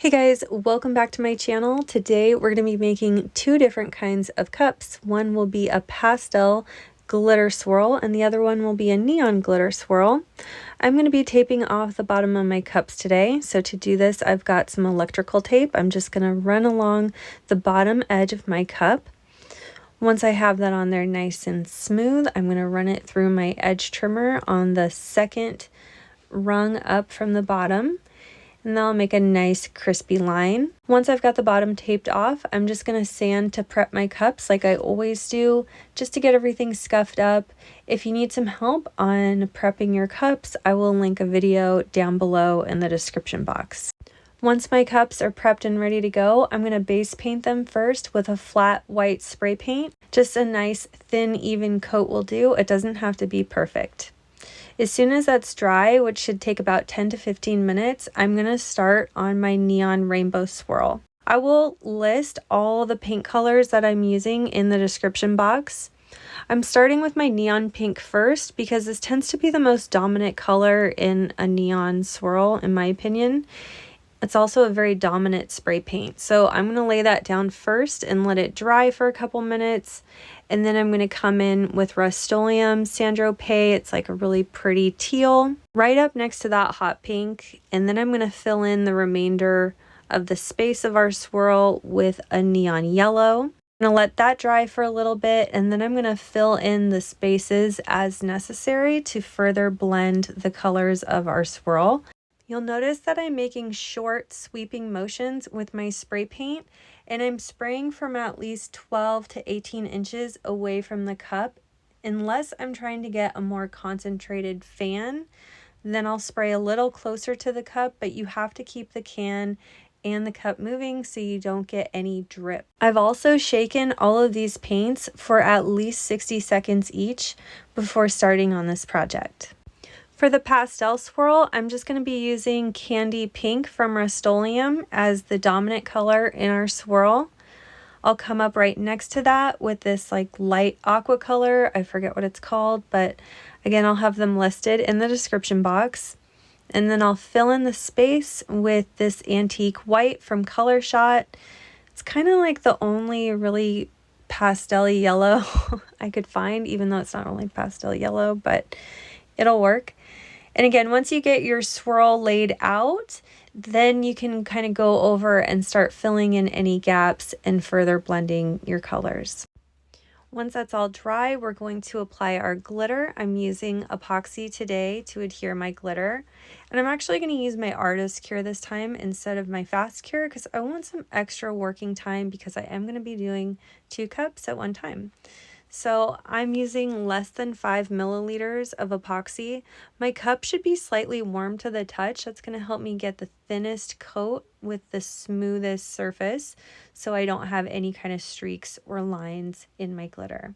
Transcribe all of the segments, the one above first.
Hey guys, welcome back to my channel. Today we're going to be making two different kinds of cups. One will be a pastel glitter swirl and the other one will be a neon glitter swirl. I'm going to be taping off the bottom of my cups today. So to do this, I've got some electrical tape. I'm just going to run along the bottom edge of my cup. Once I have that on there nice and smooth, I'm going to run it through my edge trimmer on the second rung up from the bottom. And that'll make a nice crispy line. Once I've got the bottom taped off, I'm just going to sand to prep my cups like I always do, just to get everything scuffed up. If you need some help on prepping your cups, I will link a video down below in the description box. Once my cups are prepped and ready to go, I'm going to base paint them first with a flat white spray paint. Just a nice thin even coat will do. It doesn't have to be perfect. As soon as that's dry, which should take about 10 to 15 minutes, I'm going to start on my neon rainbow swirl. I will list all the paint colors that I'm using in the description box. I'm starting with my neon pink first because this tends to be the most dominant color in a neon swirl, in my opinion. It's also a very dominant spray paint. So I'm going to lay that down first and let it dry for a couple minutes. And then I'm going to come in with Rustoleum, Tropez. It's like a really pretty teal. Right up next to that hot pink. And then I'm going to fill in the remainder of the space of our swirl with a neon yellow. I'm going to let that dry for a little bit. And then I'm going to fill in the spaces as necessary to further blend the colors of our swirl. You'll notice that I'm making short sweeping motions with my spray paint, and I'm spraying from at least 12 to 18 inches away from the cup. Unless I'm trying to get a more concentrated fan, then I'll spray a little closer to the cup, but you have to keep the can and the cup moving so you don't get any drip. I've also shaken all of these paints for at least 60 seconds each before starting on this project. For the pastel swirl, I'm just going to be using Candy Pink from Rustoleum as the dominant color in our swirl. I'll come up right next to that with this like light aqua color. I forget what it's called, but again, I'll have them listed in the description box. And then I'll fill in the space with this antique white from ColorShot. It's kind of like the only really pastel yellow I could find, even though it's not only pastel yellow, but it'll work. And again, once you get your swirl laid out, then you can kind of go over and start filling in any gaps and further blending your colors. Once that's all dry, we're going to apply our glitter. I'm using epoxy today to adhere my glitter. And I'm actually going to use my artist cure this time instead of my fast cure because I want some extra working time because I am going to be doing 2 cups at one time. So I'm using less than 5 milliliters of epoxy. My cup should be slightly warm to the touch. That's going to help me get the thinnest coat with the smoothest surface so I don't have any kind of streaks or lines in my glitter.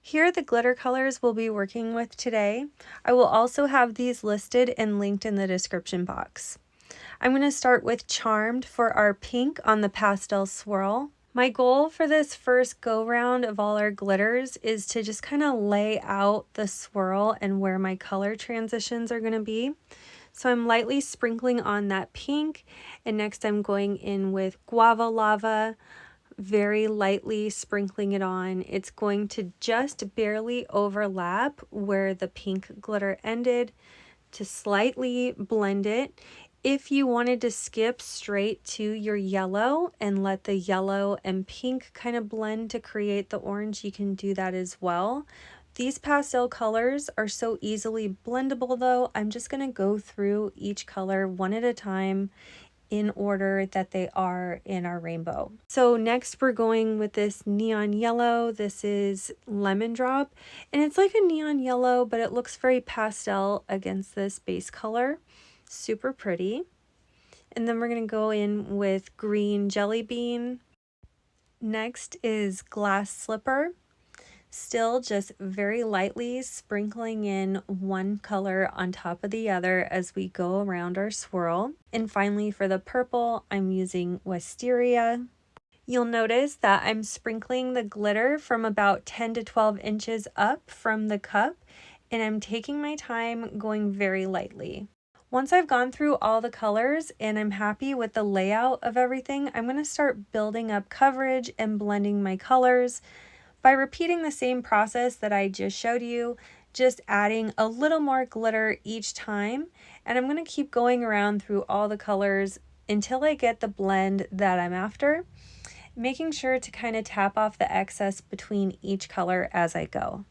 Here are the glitter colors we'll be working with today. I will also have these listed and linked in the description box. I'm going to start with Charmed for our pink on the pastel swirl. My goal for this first go round of all our glitters is to just kind of lay out the swirl and where my color transitions are going to be. So I'm lightly sprinkling on that pink, and next I'm going in with Guava Lava, very lightly sprinkling it on. It's going to just barely overlap where the pink glitter ended to slightly blend it. If you wanted to skip straight to your yellow and let the yellow and pink kind of blend to create the orange, you can do that as well. These pastel colors are so easily blendable though. I'm just going to go through each color one at a time in order that they are in our rainbow. So next we're going with this neon yellow. This is Lemon Drop, and it's like a neon yellow, but it looks very pastel against this base color. Super pretty. And then we're going to go in with green Jelly Bean. Next is Glass Slipper. Still just very lightly sprinkling in one color on top of the other as we go around our swirl. And finally for the purple, I'm using Wisteria. You'll notice that I'm sprinkling the glitter from about 10 to 12 inches up from the cup, and I'm taking my time going very lightly. Once I've gone through all the colors and I'm happy with the layout of everything, I'm going to start building up coverage and blending my colors by repeating the same process that I just showed you, just adding a little more glitter each time. And I'm going to keep going around through all the colors until I get the blend that I'm after, making sure to kind of tap off the excess between each color as I go.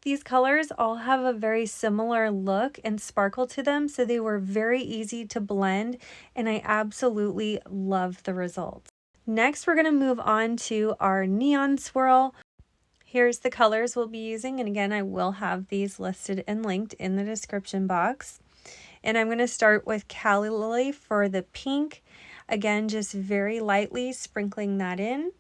These colors all have a very similar look and sparkle to them, so they were very easy to blend, and I absolutely love the results. Next, we're going to move on to our neon swirl. Here's the colors we'll be using, and again, I will have these listed and linked in the description box. And I'm going to start with Calla Lily for the pink. Again, just very lightly sprinkling that in.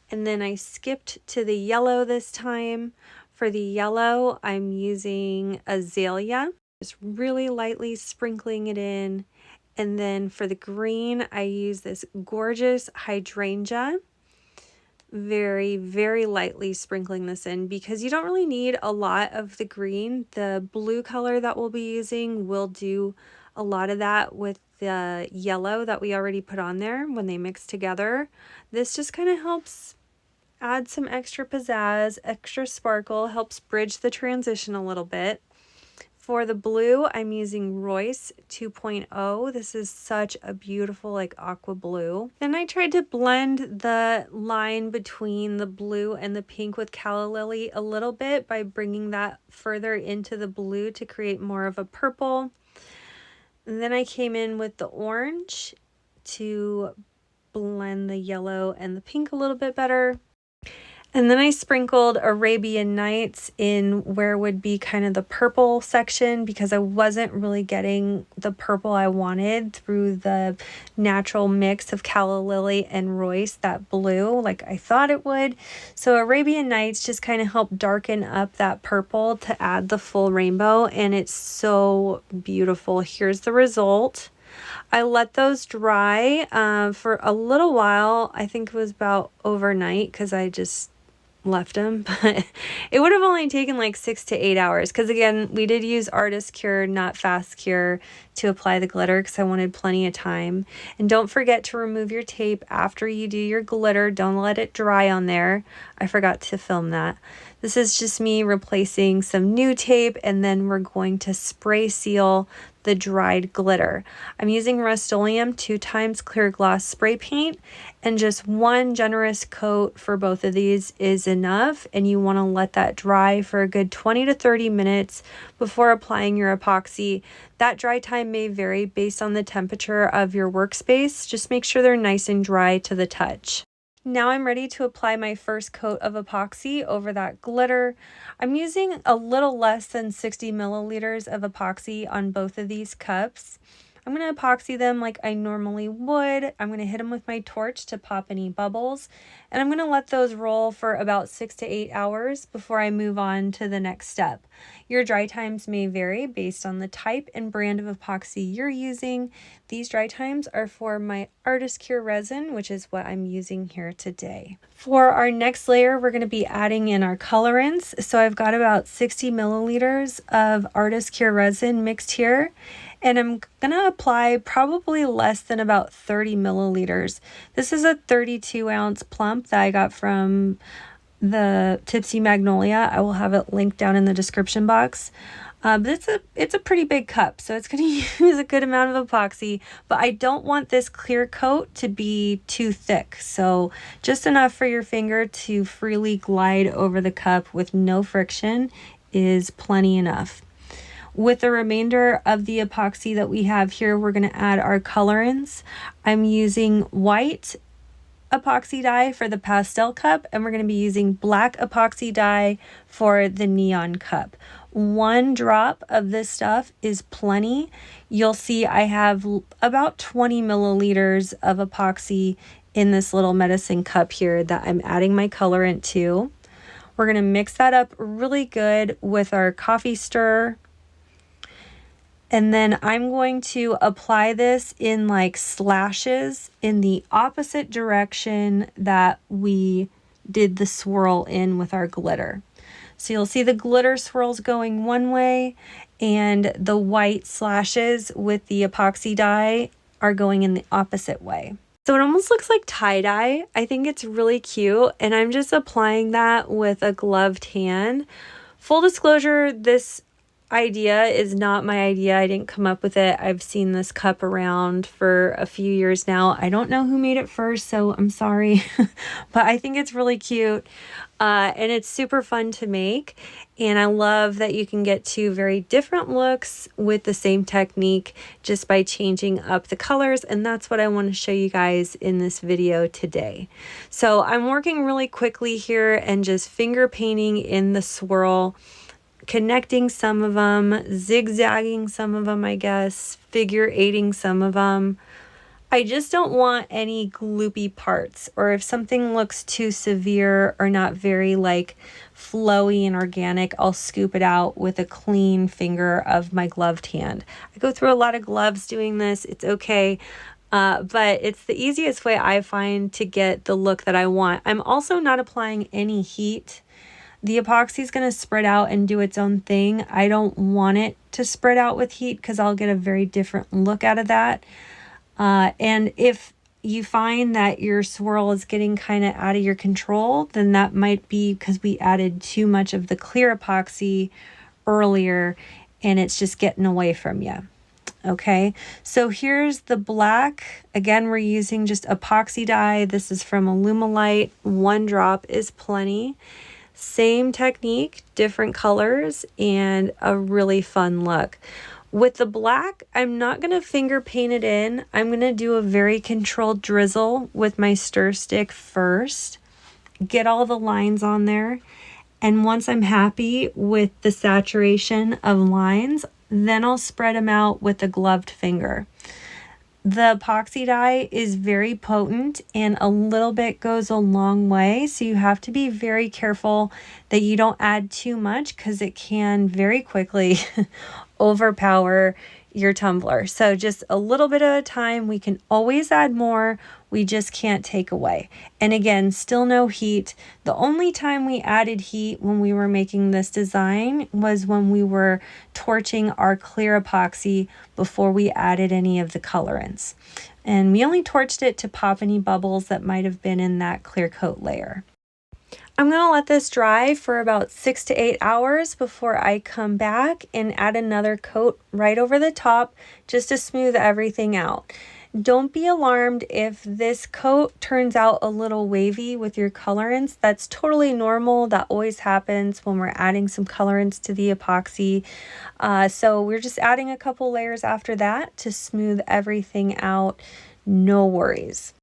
And then I skipped to the yellow this time. For the yellow, I'm using Azalea, just really lightly sprinkling it in. And then for the green, I use this gorgeous Hydrangea, very, very lightly sprinkling this in because you don't really need a lot of the green. The blue color that we'll be using will do a lot of that with the yellow that we already put on there when they mix together. This just kind of helps add some extra pizzazz, extra sparkle, helps bridge the transition a little bit. For the blue, I'm using Royce 2.0. This is such a beautiful like aqua blue. Then I tried to blend the line between the blue and the pink with Calla Lily a little bit by bringing that further into the blue to create more of a purple. And then I came in with the orange to blend the yellow and the pink a little bit better. And then I sprinkled Arabian Nights in where would be kind of the purple section because I wasn't really getting the purple I wanted through the natural mix of Calla Lily and Royce, that blue, like I thought it would. So Arabian Nights just kind of helped darken up that purple to add the full rainbow, and it's so beautiful. Here's the result. I let those dry for a little while. I think it was about overnight because I just left them, but it would have only taken like 6 to 8 hours because again, we did use artist cure, not fast cure, to apply the glitter because I wanted plenty of time. And don't forget to remove your tape after you do your glitter. Don't let it dry on there. I forgot to film that. This is just me replacing some new tape, and then we're going to spray seal the dried glitter. I'm using Rustoleum 2x clear gloss spray paint, and just one generous coat for both of these is enough, and you want to let that dry for a good 20 to 30 minutes before applying your epoxy. That dry time may vary based on the temperature of your workspace. Just make sure they're nice and dry to the touch. Now I'm ready to apply my first coat of epoxy over that glitter. I'm using a little less than 60 milliliters of epoxy on both of these cups. I'm going to epoxy them like I normally would. I'm going to hit them with my torch to pop any bubbles, and I'm going to let those roll for about 6 to 8 hours before I move on to the next step. Your dry times may vary based on the type and brand of epoxy you're using. These dry times are for my Artist Cure resin, which is what I'm using here today. For our next layer, we're going to be adding in our colorants. So I've got about 60 milliliters of Artist Cure resin mixed here, and I'm going to apply probably less than about 30 milliliters. This is a 32 ounce plump that I got from the Tipsy Magnolia. I will have it linked down in the description box. But it's a pretty big cup, so it's going to use a good amount of epoxy, but I don't want this clear coat to be too thick. So just enough for your finger to freely glide over the cup with no friction is plenty enough. With the remainder of the epoxy that we have here, we're going to add our colorants. I'm using white epoxy dye for the pastel cup, and we're going to be using black epoxy dye for the neon cup. 1 drop of this stuff is plenty. You'll see I have about 20 milliliters of epoxy in this little medicine cup here that I'm adding my colorant to. We're going to mix that up really good with our coffee stir. And then I'm going to apply this in like slashes in the opposite direction that we did the swirl in with our glitter. So you'll see the glitter swirls going one way and the white slashes with the epoxy dye are going in the opposite way. So it almost looks like tie-dye. I think it's really cute, and I'm just applying that with a gloved hand. Full disclosure, this idea is not my idea. I didn't come up with it. I've seen this cup around for a few years now. I don't know who made it first, so I'm sorry, but I think it's really cute. And it's super fun to make. And I love that you can get two very different looks with the same technique just by changing up the colors. And that's what I want to show you guys in this video today. So I'm working really quickly here and just finger painting in the swirl, connecting some of them, zigzagging some of them, I guess, figure eighting some of them. I just don't want any gloopy parts, or if something looks too severe or not very like flowy and organic, I'll scoop it out with a clean finger of my gloved hand. I go through a lot of gloves doing this. It's okay. But it's the easiest way I find to get the look that I want. I'm also not applying any heat. The epoxy is going to spread out and do its own thing. I don't want it to spread out with heat because I'll get a very different look out of that. And if you find that your swirl is getting kind of out of your control, then that might be because we added too much of the clear epoxy earlier and it's just getting away from you. Okay, so here's the black. Again, we're using just epoxy dye. This is from Alumilite. 1 drop is plenty. Same technique, different colors, and a really fun look. With the black, I'm not going to finger paint it in. I'm going to do a very controlled drizzle with my stir stick first. Get all the lines on there. And once I'm happy with the saturation of lines, then I'll spread them out with a gloved finger. The epoxy dye is very potent and a little bit goes a long way. So you have to be very careful that you don't add too much because it can very quickly overpower your tumbler. So just a little bit at a time. We can always add more. We just can't take away. And again, still no heat. The only time we added heat when we were making this design was when we were torching our clear epoxy before we added any of the colorants. And we only torched it to pop any bubbles that might have been in that clear coat layer. I'm going to let this dry for about 6 to 8 hours before I come back and add another coat right over the top just to smooth everything out. Don't be alarmed if this coat turns out a little wavy with your colorants. That's totally normal. That always happens when we're adding some colorants to the epoxy. So we're just adding a couple layers after that to smooth everything out. No worries.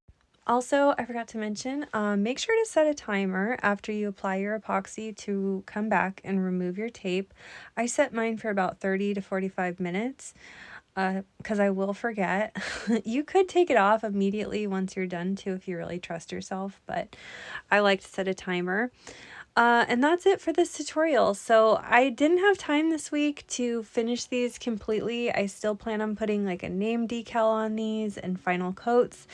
Also, I forgot to mention, make sure to set a timer after you apply your epoxy to come back and remove your tape. I set mine for about 30 to 45 minutes because I will forget. You could take it off immediately once you're done too if you really trust yourself, but I like to set a timer. And that's it for this tutorial. So I didn't have time this week to finish these completely. I still plan on putting like a name decal on these and final coats.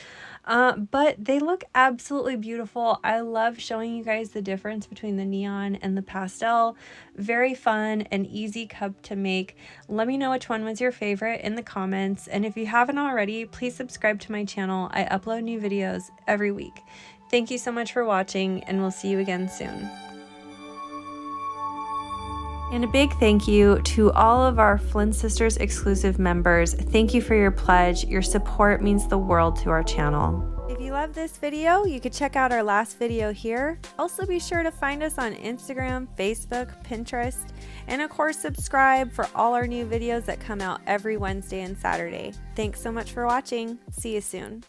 But they look absolutely beautiful. I love showing you guys the difference between the neon and the pastel. Very fun and easy cup to make. Let me know which one was your favorite in the comments. And if you haven't already, please subscribe to my channel. I upload new videos every week. Thank you so much for watching, and we'll see you again soon. And a big thank you to all of our Flynn Sisters exclusive members. Thank you for your pledge. Your support means the world to our channel. If you love this video, you could check out our last video here. Also be sure to find us on Instagram, Facebook, Pinterest, and of course subscribe for all our new videos that come out every Wednesday and Saturday. Thanks so much for watching. See you soon.